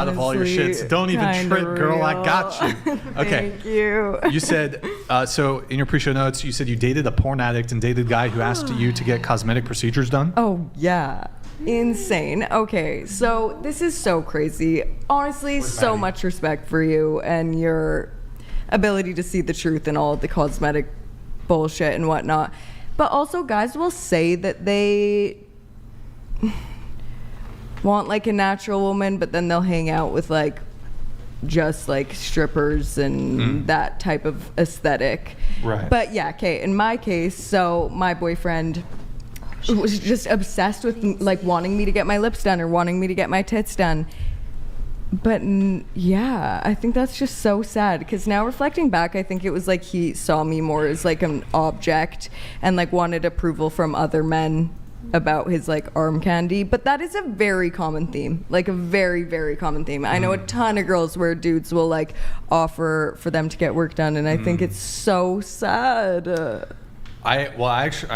out of all your shits. Don't even trip, girl. I got you. Okay. Thank you. You said, so in your pre-show notes, you said you dated a porn addict and dated a guy who asked you to get cosmetic procedures done? Oh, yeah. Insane. Okay, so this is so crazy. Honestly, so much respect for you and your ability to see the truth in all of the cosmetic bullshit and whatnot. But also, guys will say that they want like a natural woman, but then they'll hang out with like just like strippers and that type of aesthetic. Right. But yeah, okay, in my case, so my boyfriend was just obsessed with like wanting me to get my lips done or wanting me to get my tits done. But yeah, I think that's just so sad, because now reflecting back, I think it was like he saw me more as like an object and like wanted approval from other men about his like arm candy. But that is a very common theme, like a very, very commmmon theme. I know a ton of girls where dudes will like offer for them to get work done, and I think it's so sad. I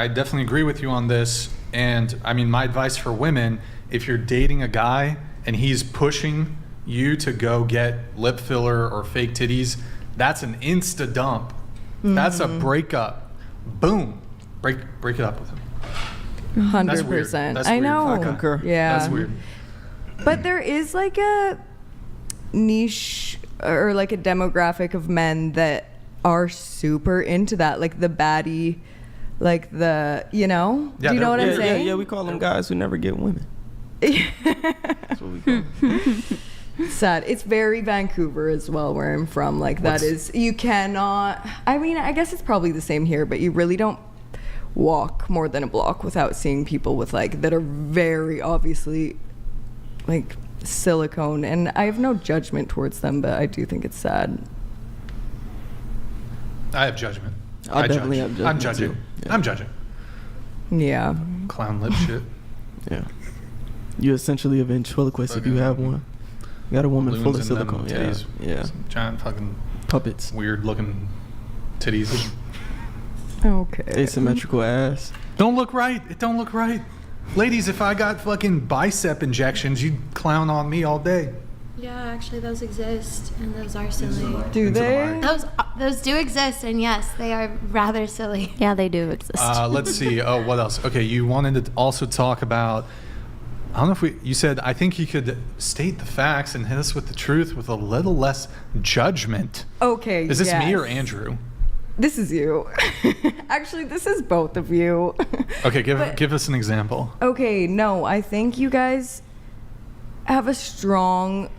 definitely agree with you on this. And I mean, my advice for women, if you're dating a guy and he's pushing you to go get lip filler or fake titties, that's an insta dump. That's a breakup. Boom. Break it up with him. 100%. That's I weird. know. Concur. Yeah. That's weird. But there is like a niche or like a demographic of men that are super into that, like the baddie, like the, you know? Yeah, do you know what I'm Yeah, saying? yeah, we call them guys who never get women. That's what we call them. Sad. It's very Vancouver as well, where I'm from. Like that is, you cannot, I mean, I guess it's probably the same here, but you really don't walk more than a block without seeing people with like, that are very obviously like silicone. And I have no judgment towards them, but I do think it's sad. I have judgment. I definitely have judgment. I'm judging. Too. Yeah. I'm judging. Yeah. Clown lip shit. Yeah. You essentially a ventriloquist if you have one. You got a woman full of Balloons in them silicone. Yeah. titties. Yeah. Some giant fucking Puppets. weird looking titties. Okay. Asymmetrical ass. Don't look right. It don't look right. Ladies, if I got fucking bicep injections, you'd clown on me all day. Yeah, actually, those exist, and those are silly. Do they? Those do exist, and yes, they are rather silly. Yeah, they do exist. Let's see. Oh, what else? Okay, you wanted to also talk about, I don't know if you said, I think you could state the facts and hit us with the truth with a little less judgment. Okay. Is this me or yes. Andrew? This is you. Actually, this is both of you. Okay, give us an example. Okay, no, I think you guys have a strong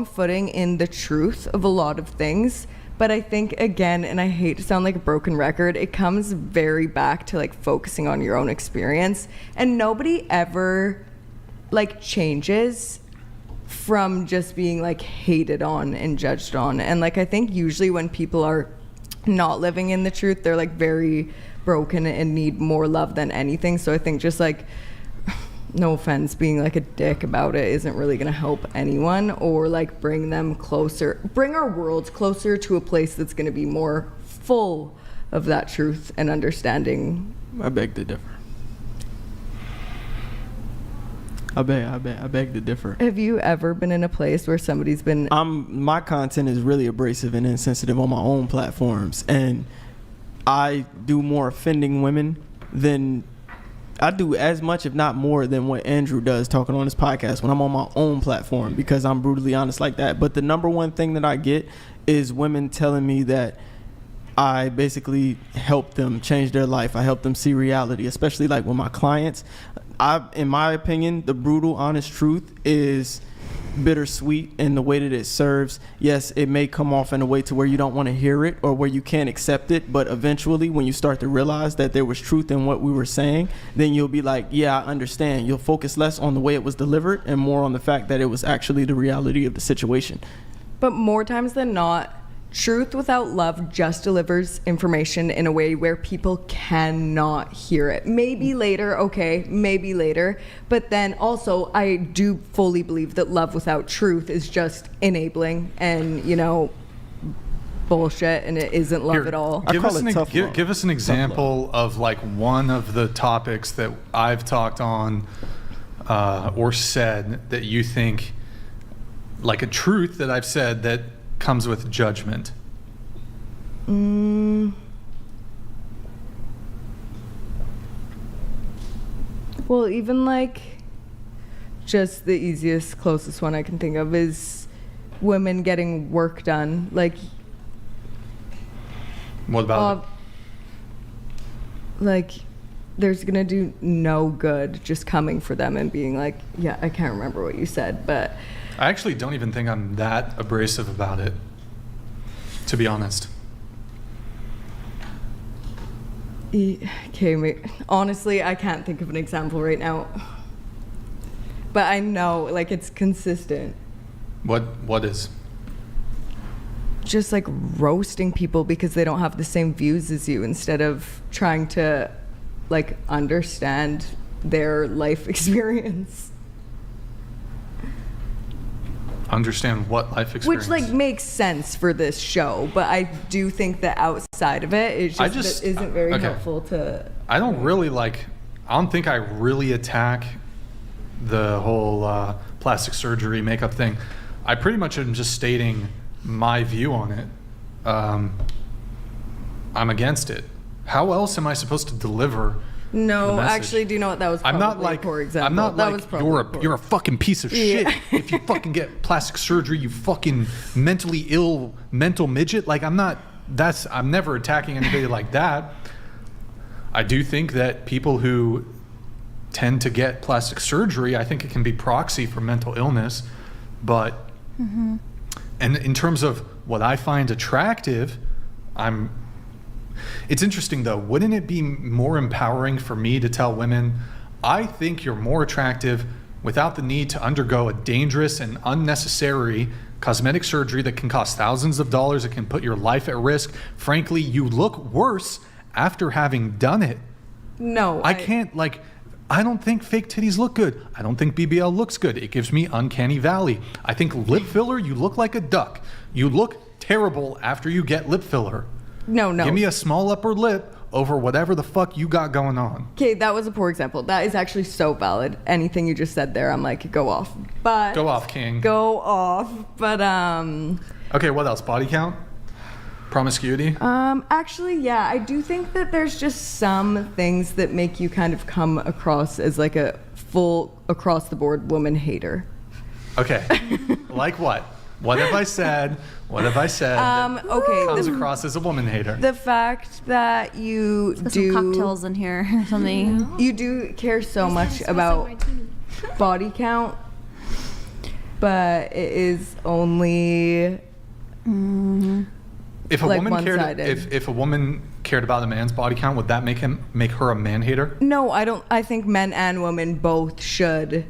footing in the truth of a lot of things. But I think, again, and I hate to sound like a broken record, it comes very back to like focusing on your own experience. And nobody ever like changes from just being like hated on and judged on. And like, I think usually when people are not living in the truth, they're like very broken and need more love than anything. So I think just like, no offense, being like a dick about it isn't really gonna help anyone or like bring our worlds closer to a place that's gonna be more full of that truth and understanding. I beg to differ. I beg to differ. Have you ever been in a place where somebody's been... My content is really abrasive and insensitive on my own platforms, and I do more offending women than... I do as much, if not more, than what Andrew does talking on his podcast when I'm on my own platform, because I'm brutally honest like that. But the number one thing that I get is women telling me that I basically help them change their life. I help them see reality, especially like with my clients. In my opinion, the brutal, honest truth is bittersweet in the way that it serves. Yes, it may come off in a way to where you don't want to hear it or where you can't accept it, but eventually when you start to realize that there was truth in what we were saying, then you'll be like, yeah, I understand. You'll focus less on the way it was delivered and more on the fact that it was actually the reality of the situation. But more times than not, truth without love just delivers information in a way where people cannot hear it. Maybe later, okay, maybe later. But then also, I do fully believe that love without truth is just enabling and, you know, bullshit, and it isn't love at all. Give us an example of like one of the topics that I've talked on or said that you think like a truth that I've said that comes with judgment? Well, even like just the easiest, closest one I can think of is women getting work done. Like, What about it? like there's gonna do no good just coming for them and being like, yeah, I can't remember what you said, but I actually don't even think I'm that abrasive about it, to be honest. okay, honestly, I can't think of an example right now. But I know, like, it's consistent. What is? Just like roasting people because they don't have the same views as you instead of trying to like understand their life experience. Understand what life experience? Which like makes sense for this show, but I do think that outside of it, it's just, that isn't very okay. helpful to. I don't think I really attack the whole plastic surgery makeup thing. I pretty much am just stating my view on it. I'm against it. How else am I supposed to deliver? No, the message? actually, do you know what that was? I'm not like for example. I'm not that like was probably you're a fucking piece of shit Yeah. if you fucking get plastic surgery, you fucking mentally ill mental midget. Like I'm never attacking anybody like that. I do think that people who tend to get plastic surgery, I think it can be proxy for mental illness, but and in terms of what I find attractive, it's interesting though. Wouldn't it be more empowering for me to tell women, I think you're more attractive without the need to undergo a dangerous and unnecessary cosmetic surgery that can cost thousands of dollars. It can put your life at risk. Frankly, you look worse after having done it. No, I don't think fake titties look good. I don't think BBL looks good. It gives me uncanny valley. I think lip filler, you look like a duck. You look terrible after you get lip filler. No. Give me a small upper lip over whatever the fuck you got going on. Okay, that was a poor example. That is actually so valid. Anything you just said there, I'm like, go off. But Go off, King. Go off. But Okay, what else? Body count? Promiscuity? actually, yeah, I do think that there's just some things that make you kind of come across as like a full across the board woman hater. Okay. Like what? What have I said? What have I said that Okay, comes across as a woman hater? the fact that you Put do some cocktails in here or something. you do care so much about body count, but it is only If a like woman cared, one-sided. if a woman cared about a man's body count, would that make her a man hater? no. I don't. I think men and women both should.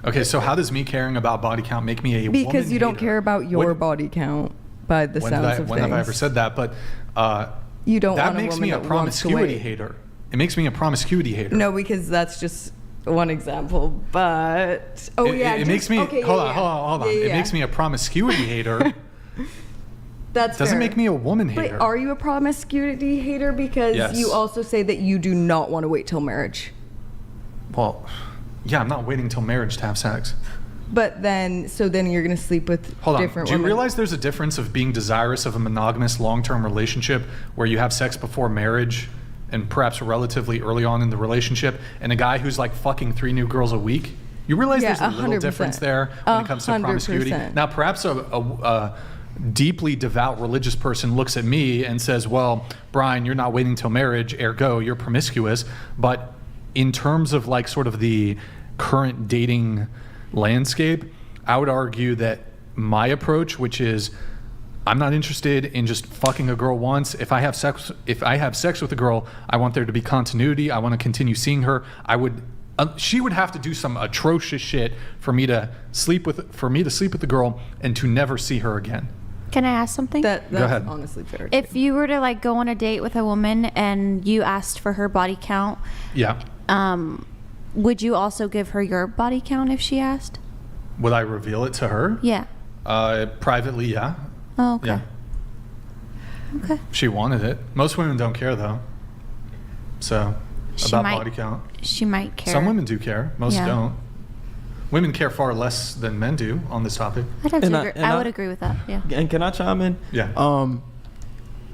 Okay, so how does me caring about body count make me a woman Because you don't hater? care about your body count by the When sounds of things. when have I ever said that? But You don't that want a makes woman me a that wants to promiscuity wait. hater. It makes me a promiscuity hater. No, because that's just one example. But It makes me okay, hold yeah, on, yeah. hold on. Yeah, It yeah. makes me a promiscuity hater. That's Doesn't fair. make me a woman But hater. are you a promiscuity hater? Because Yes. you also say that you do not want to wait till marriage. Well, yeah, I'm not waiting till marriage to have sex. But then you're gonna sleep with Hold on. different Do you women. realize there's a difference of being desirous of a monogamous long-term relationship where you have sex before marriage and perhaps relatively early on in the relationship, and a guy who's like fucking 3 new girls a week? You realize Yeah, there's a little 100%. difference there when it comes to promiscuity. 100%. Now, perhaps a deeply devout religious person looks at me and says, well, Brian, you're not waiting till marriage, ergo, you're promiscuous. But in terms of like sort of the current dating landscape, I would argue that my approach, which is I'm not interested in just fucking a girl once. If I have sex with a girl, I want there to be continuity. I want to continue seeing her. She would have to do some atrocious shit for me to sleep with the girl and to never see her again. Can I ask something? That's ahead. honestly fair. If you were to like go on a date with a woman and you asked for her body count, Yeah. would you also give her your body count if she asked? Would I reveal it to her? Yeah. Privately, yeah. Oh, okay. Yeah. Okay. She wanted it. Most women don't care though. So She about might- body count. She might care. Some women do care. Most Yeah. don't. women care far less than men do on this topic. I'd have And to I- agree. and I I- would agree with that. Yeah. And can I chime in? Yeah.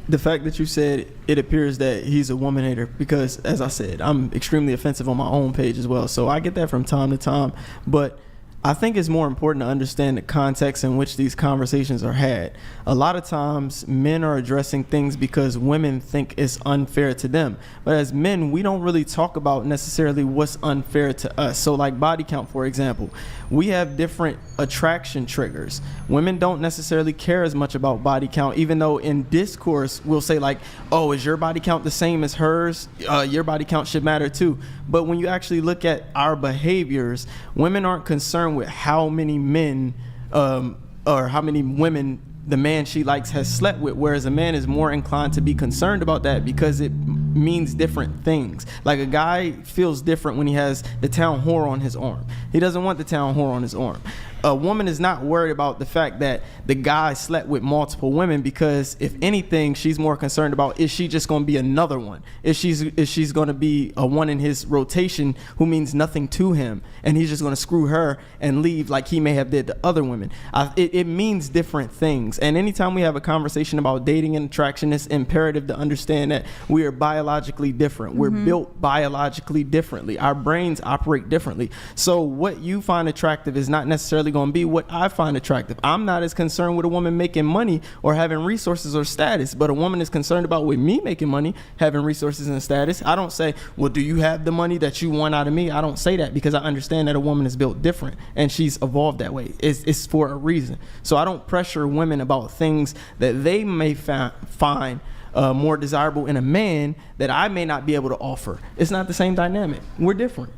The fact that you said it appears that he's a woman hater, because as I said, I'm extremely offensive on my own page as well. So I get that from time to time. But I think it's more important to understand the context in which these conversations are had. A lot of times men are addressing things because women think it's unfair to them. But as men, we don't really talk about necessarily what's unfair to us. So like body count, for example, we have different attraction triggers. Women don't necessarily care as much about body count, even though in discourse we'll say like, oh, is your body count the same as hers? Your body count should matter too. But when you actually look at our behaviors, women aren't concerned with how many men or how many women the man she likes has slept with, whereas a man is more inclined to be concerned about that because it means different things. Like a guy feels different when he has the town whore on his arm. He doesn't want the town whore on his arm. A woman is not worried about the fact that the guy slept with multiple women, because if anything, she's more concerned about, is she just going to be another one? Is she's going to be a one in his rotation who means nothing to him, and he's just going to screw her and leave like he may have did to other women? It means different things. And anytime we have a conversation about dating and attraction, it's imperative to understand that we are biologically different. We're built biologically differently. Our brains operate differently. So what you find attractive is not necessarily going to be what I find attractive. I'm not as concerned with a woman making money or having resources or status, but a woman is concerned about with me making money, having resources and status. I don't say, well, do you have the money that you want out of me? I don't say that, because I understand that a woman is built different and she's evolved that way. It's for a reason. So I don't pressure women about things that they may find more desirable in a man that I may not be able to offer. It's not the same dynamic. We're different.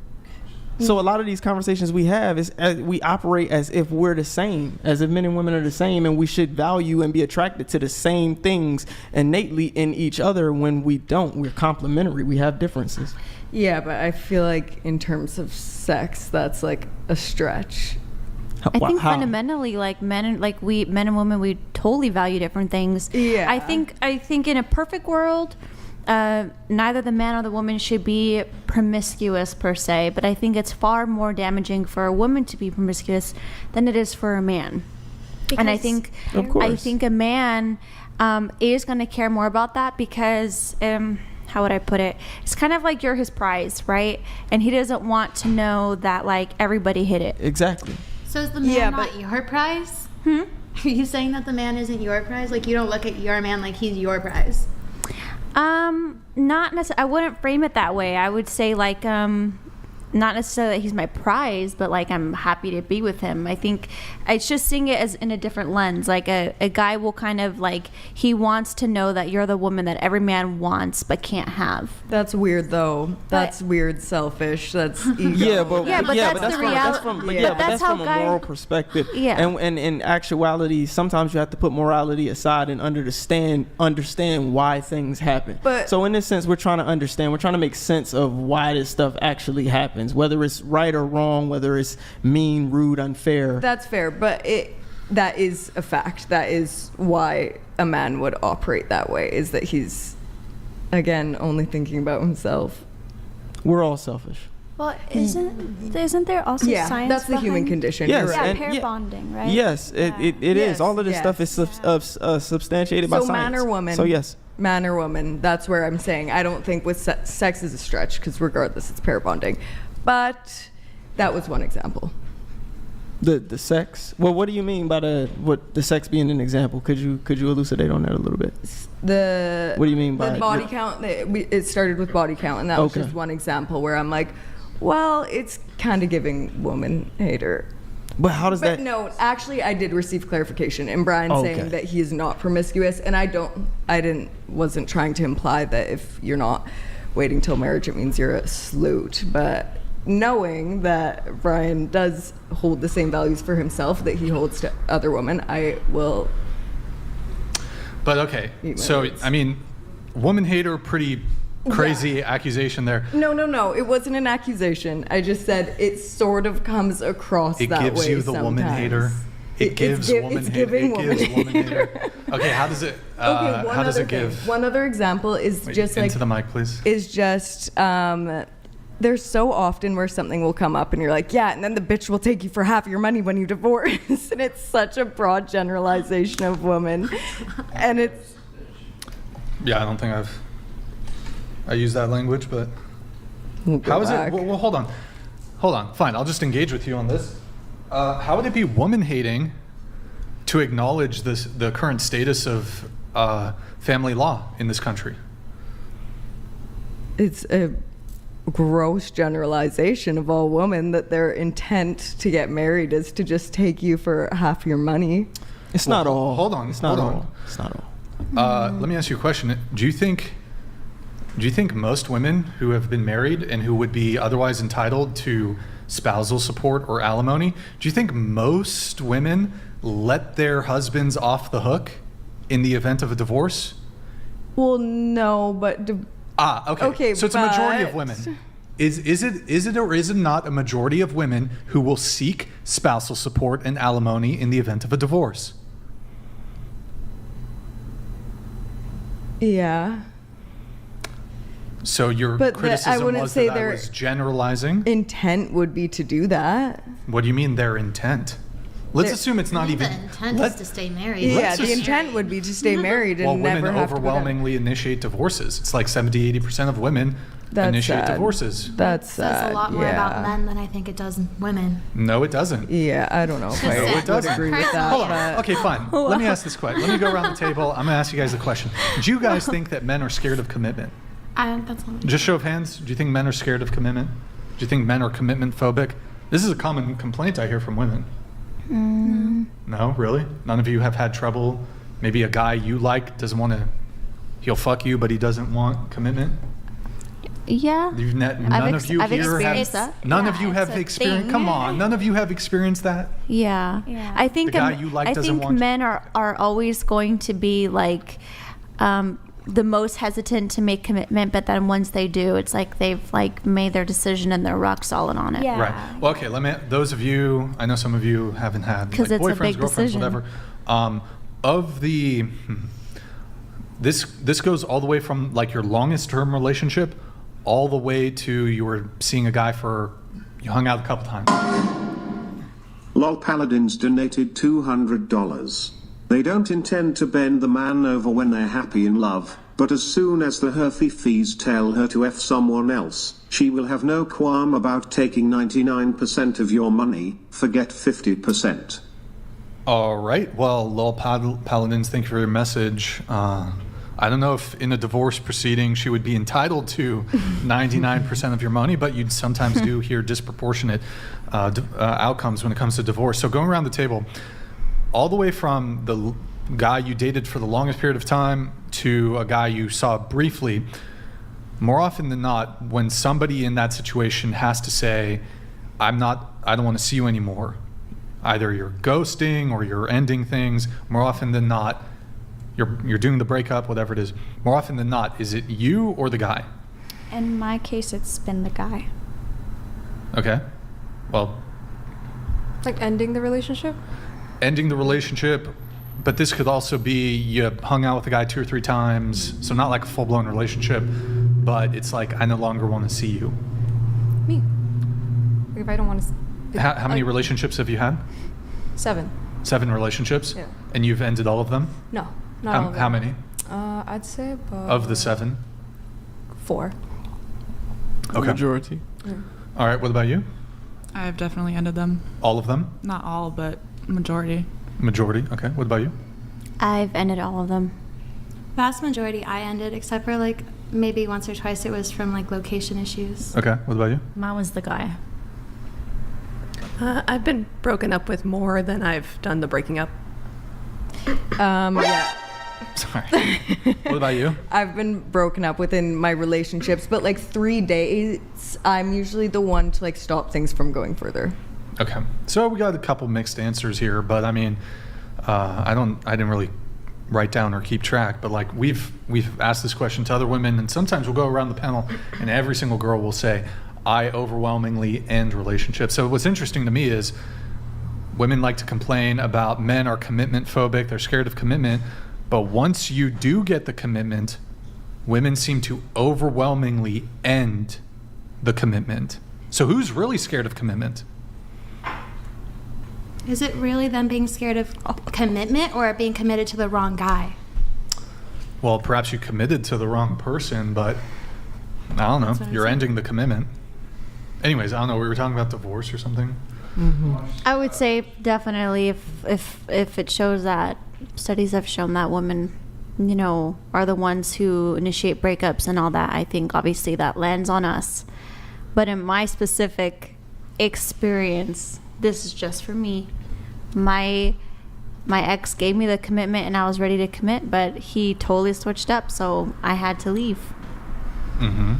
So a lot of these conversations we have is we operate as if we're the same, as if men and women are the same, and we should value and be attracted to the same things innately in each other, when we don't. We're complementary. We have differences. Yeah, but I feel like in terms of sex, that's like a stretch. I think fundamentally, like men and women, we totally value different things. Yeah. I think in a perfect world, neither the man or the woman should be promiscuous per se, but I think it's far more damaging for a woman to be promiscuous than it is for a man. And I think a man is going to care more about that, because how would I put it? It's kind of like you're his prize, right? And he doesn't want to know that like everybody hit it. Exactly. So is the man not your prize? Are you saying that the man isn't your prize? Like you don't look at your man like he's your prize? Not necessarily. I wouldn't frame it that way. I would say like, not necessarily that he's my prize, but like I'm happy to be with him. I think it's just seeing it as in a different lens. Like a guy will kind of like, he wants to know that you're the woman that every man wants but can't have. That's weird though. That's weird, selfish. That's ego. but that's the reality. That's from a moral perspective. Yeah. And in actuality, sometimes you have to put morality aside and understand why things happen. But so in this sense, we're trying to make sense of why this stuff actually happens, whether it's right or wrong, whether it's mean, rude, unfair. That's fair, but that is a fact. That is why a man would operate that way, is that he's, again, only thinking about himself. We're all selfish. Well, isn't there also science that's the human behind- condition. Yes, You're right. pair bonding, right? Yes, it is. All of this stuff is substantiated by So science. man or woman. So yes. Man or woman. That's where I'm saying I don't think with sex is a stretch, because regardless, it's pair bonding. But that was one example. The sex. Well, what do you mean by the sex being an example? Could you elucidate on that a little bit? What do you mean by the body count? It started with body count, and that was just one example where I'm like, well, it's kind of giving woman hater. But how does that? But no, actually, I did receive clarification, and Brian saying that he is not promiscuous, and wasn't trying to imply that if you're not waiting till marriage, it means you're a sloot. But knowing that Brian does hold the same values for himself that he holds to other women, I will. But okay, so words. I mean, woman hater, pretty crazy accusation there. No, it wasn't an accusation. I just said it sort of comes across that way. It gives you the woman hater. It gives woman hater. Okay, how does it? How does it give? One other example is just like into the mic, please. Is just there's so often where something will come up and you're like, yeah, and then the bitch will take you for half your money when you divorce. And it's such a broad generalization of women. And it's... Yeah, I don't think I use that language, but We'll go how is back. it? Well, hold on. Hold on. Fine, I'll just engage with you on this. How would it be woman hating to acknowledge the current status of family law in this country? It's a gross generalization of all women that their intent to get married is to just take you for half your money. It's not all. Hold on. It's not hold all. on. It's not all. Let me ask you a question. Do you think most women who have been married and who would be otherwise entitled to spousal support or alimony, do you think most women let their husbands off the hook in the event of a divorce? Well, no, but Okay. Okay, So it's a majority of but- women. Is it or is it not a majority of women who will seek spousal support and alimony in the event of a divorce? yeah. So your But I criticism wouldn't was say that I they're- was generalizing? Intent would be to do that. What do you mean their intent? Let's Their- assume it's I not think even. the intent let- is to stay married. Yeah, Let's the just- intent would be to stay married and Well, never women have to go down. overwhelmingly initiate divorces. It's like 70-80% of women That's initiate sad. divorces. That's Says sad. a lot more yeah. about men than I think it does women. No, it doesn't. Yeah, I don't know if No, I it would doesn't. agree with that. Hold on. but- Okay, fine. Let me ask this question. Let me go around the table. I'm going to ask you guys a question. Do you guys think that men are scared of commitment? That's not. Just show of hands. Do you think men are scared of commitment? Do you think men are commitment phobic? This is a common complaint I hear from women. No, really? None of you have had trouble? Maybe a guy you like doesn't want to, he'll fuck you, but he doesn't want commitment? Yeah. None of you I've here experienced have. that. None of Yeah, you it's have a experienced. thing. Come on, none of you have experienced that. Yeah. Yeah. I think The guy you like I doesn't think want- men are always going to be like the most hesitant to make commitment, but then once they do, it's like they've like made their decision and they're rock solid on it. Yeah. Right. Well, okay. Those of you, I know some of you haven't had 'Cause like, it's a boyfriends, big girlfriends, decision. whatever. This goes all the way from like your longest term relationship, all the way to you were seeing a guy you hung out a couple times. LOL Paladins donated $200. They don't intend to bend the man over when they're happy in love, but as soon as the herthy fees tell her to F someone else, she will have no qualm about taking 99% of your money, forget 50%. All right. Well, Lol Paladins, thank you for your message. I don't know if in a divorce proceeding she would be entitled to 99% of your money, but you'd sometimes do hear disproportionate outcomes when it comes to divorce. So going around the table, all the way from the guy you dated for the longest period of time to a guy you saw briefly, more often than not, when somebody in that situation has to say, I don't want to see you anymore, either you're ghosting or you're ending things, more often than not, you're doing the breakup, whatever it is, more often than not, is it you or the guy? In my case, it's been the guy. Okay. Well, Like ending the relationship? ending the relationship, but this could also be you hung out with the guy 2 or 3 times, so not like a full-blown relationship, but it's like I no longer want to see you. Me. Like if I don't want to. How many relationships have you had? 7. 7 relationships? Yeah. And you've ended all of them? No, not all of them. How many? I'd say about. Of the 7? 4. Okay. Majority. All right, what about you? I've definitely ended them. All of them? Not all, but majority. Majority. Okay. What about you? I've ended all of them. Vast majority I ended, except for like maybe once or twice it was from like location issues. Okay. What about you? Mine was the guy. I've been broken up with more than I've done the breaking up. Yeah. Sorry. What about you? I've been broken up within my relationships, but like 3 days, I'm usually the one to like stop things from going further. Okay. So we got a couple mixed answers here, but I mean, I didn't really write down or keep track, but like we've asked this question to other women, and sometimes we'll go around the panel, and every single girl will say, I overwhelmingly end relationships. So what's interesting to me is women like to complain about men are commitment phobic, they're scared of commitment, but once you do get the commitment, women seem to overwhelmingly end the commitment. So who's really scared of commitment? Is it really them being scared of commitment or being committed to the wrong guy? Well, perhaps you committed to the wrong person, but I don't know. That's what I'm You're saying. ending the commitment. Anyways, I don't know. We were talking about divorce or something. I would say definitely if it shows that studies have shown that women, you know, are the ones who initiate breakups and all that, I think obviously that lands on us. But in my specific experience, this is just for me. My ex gave me the commitment and I was ready to commit, but he totally switched up, so I had to leave. Mm-hmm.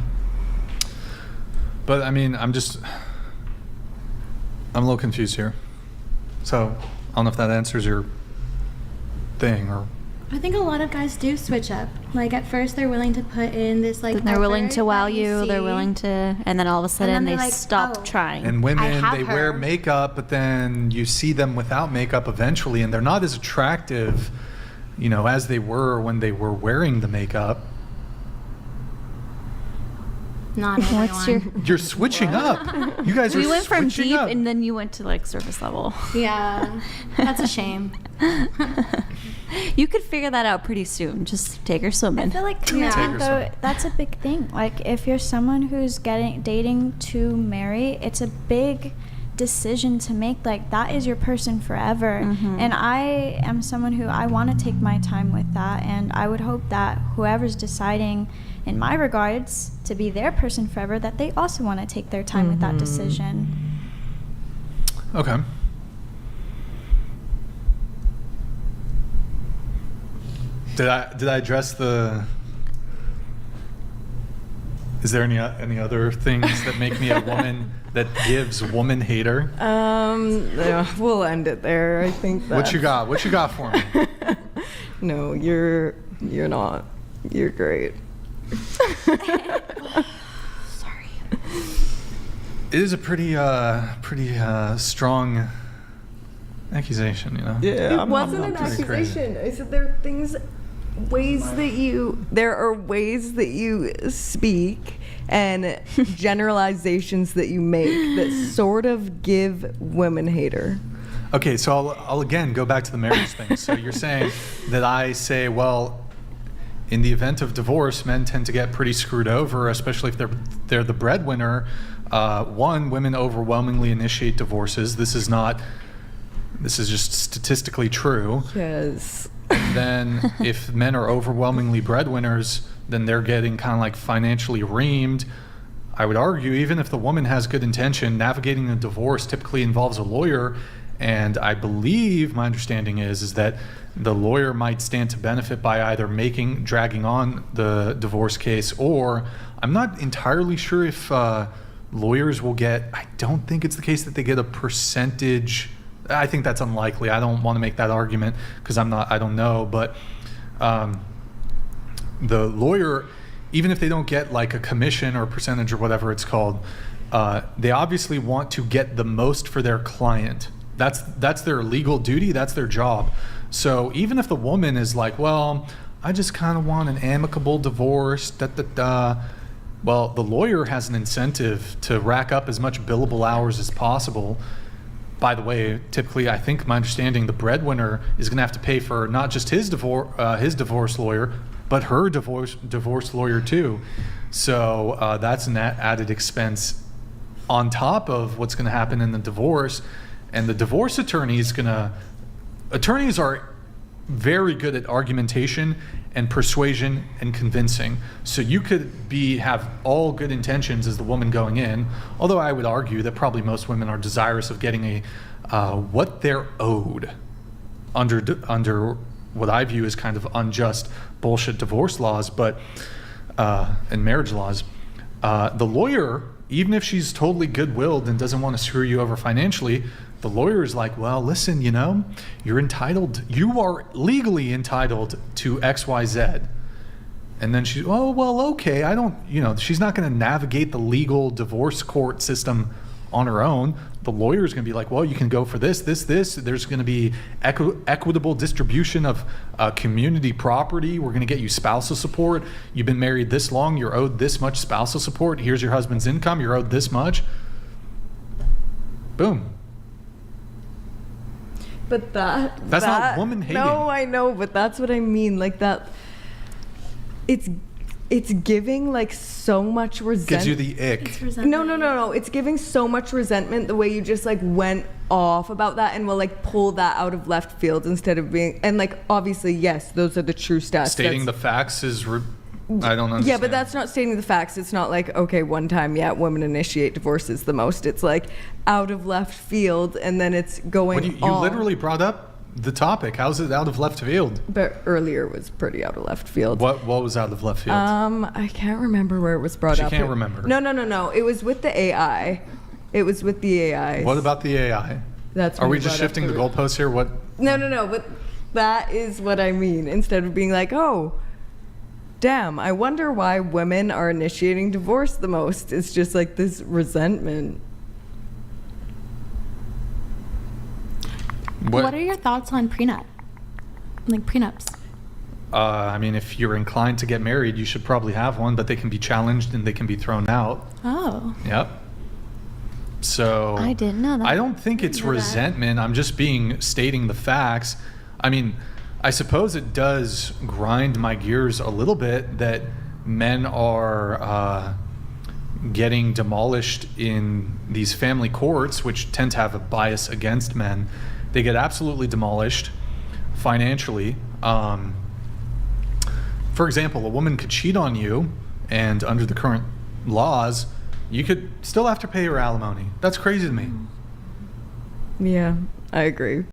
But I mean, I'm a little confused here. So I don't know if that answers your thing or. I think a lot of guys do switch up. Like at first they're willing to put in this like They're willing effort to wow that you, they're see. willing to, and then all of a sudden then they they're like, stop oh. trying. And I women, have they wear her. makeup, but then you see them without makeup eventually, and they're not as attractive, you know, as they were when they were wearing the makeup. Not everyone. What's your? You're switching up. You guys are We went from switching deep up. and then you went to like surface level. Yeah, that's a shame. You could figure that out pretty soon. Just take her I swimming. feel like Take her commitment, though, swimming. that's a big thing. Like, if you're someone who's dating to marry, it's a big decision to make. Like, that is your person forever. Mhm. And I am someone who I want to take my time with that. And I would hope that whoever's deciding, in my regards, to be their person forever, that they also want to take their time with that Mhm. decision. Okay. Did I address the? Is there any other things that make me a woman that gives woman hater? Yeah, we'll end it there. I think. What you got? What you got for me? No, you're not. You're great. Sorry. It is a pretty strong accusation, you know. Yeah, It I'm wasn't not an pretty crazy. accusation. I said there are ways that you speak and generalizations that you make that sort of give women hater. Okay, so I'll again go back to the marriage thing. So you're saying that I say, well, in the event of divorce, men tend to get pretty screwed over, especially if they're the breadwinner. Women overwhelmingly initiate divorces. This is just statistically true. Yes. Then if men are overwhelmingly breadwinners, then they're getting kind of like financially reamed. I would argue, even if the woman has good intention, navigating a divorce typically involves a lawyer. And I believe my understanding is that the lawyer might stand to benefit by either dragging on the divorce case, or I'm not entirely sure if lawyers will get, I don't think it's the case that they get a percentage. I think that's unlikely. I don't want to make that argument because I don't know, but the lawyer, even if they don't get like a commission or a percentage or whatever it's called, they obviously want to get the most for their client. That's their legal duty. That's their job. So even if the woman is like, well, I just kind of want an amicable divorce, well, the lawyer has an incentive to rack up as much billable hours as possible. By the way, typically, I think my understanding, the breadwinner is going to have to pay for not just his divorce lawyer, but her divorce lawyer too. So that's an added expense on top of what's going to happen in the divorce. And the divorce attorneys are very good at argumentation and persuasion and convincing. So you could have all good intentions as the woman going in, although I would argue that probably most women are desirous of getting what they're owed under what I view as kind of unjust bullshit divorce laws, and marriage laws. The lawyer, even if she's totally good-willed and doesn't want to screw you over financially, the lawyer is like, well, listen, you are legally entitled to XYZ. And then she's, oh, well, okay, she's not going to navigate the legal divorce court system on her own, the lawyer's going to be like, well, you can go for this. There's going to be equitable distribution of community property. We're going to get you spousal support. You've been married this long. You're owed this much spousal support. Here's your husband's income. You're owed this much. Boom. But that's not woman hating. No, I know, but that's what I mean. Like that, it's giving like so much resentment. Gives you the ick. No. It's giving so much resentment the way you just like went off about that and will like pull that out of left field instead of being, and like obviously yes, those are the true stats. Stating the facts is. I don't understand. Yeah, but that's not stating the facts. It's not like, okay, one time, yeah, women initiate divorces the most. It's like out of left field, and then it's going you on. literally brought up the topic. How's it out of left field? But earlier was pretty out of left field. What was out of left field? I can't remember where it was brought up. She can't remember. No. It was with the AI. It was with the AI. What about the AI? That's. Are we just shifting the goalposts here? What? No. But that is what I mean. Instead of being like, oh, damn, I wonder why women are initiating divorce the most. It's just like this resentment. What are your thoughts on prenup? Like prenups? I mean, if you're inclined to get married, you should probably have one, but they can be challenged and they can be thrown out. Oh. Yep. So I didn't know that. I don't think it's resentment. I'm just stating the facts. I mean, I suppose it does grind my gears a little bit that men are getting demolished in these family courts, which tend to have a bias against men. They get absolutely demolished financially. For example, a woman could cheat on you, and under the current laws, you could still have to pay her alimony. That's crazy to me. Yeah, I agree.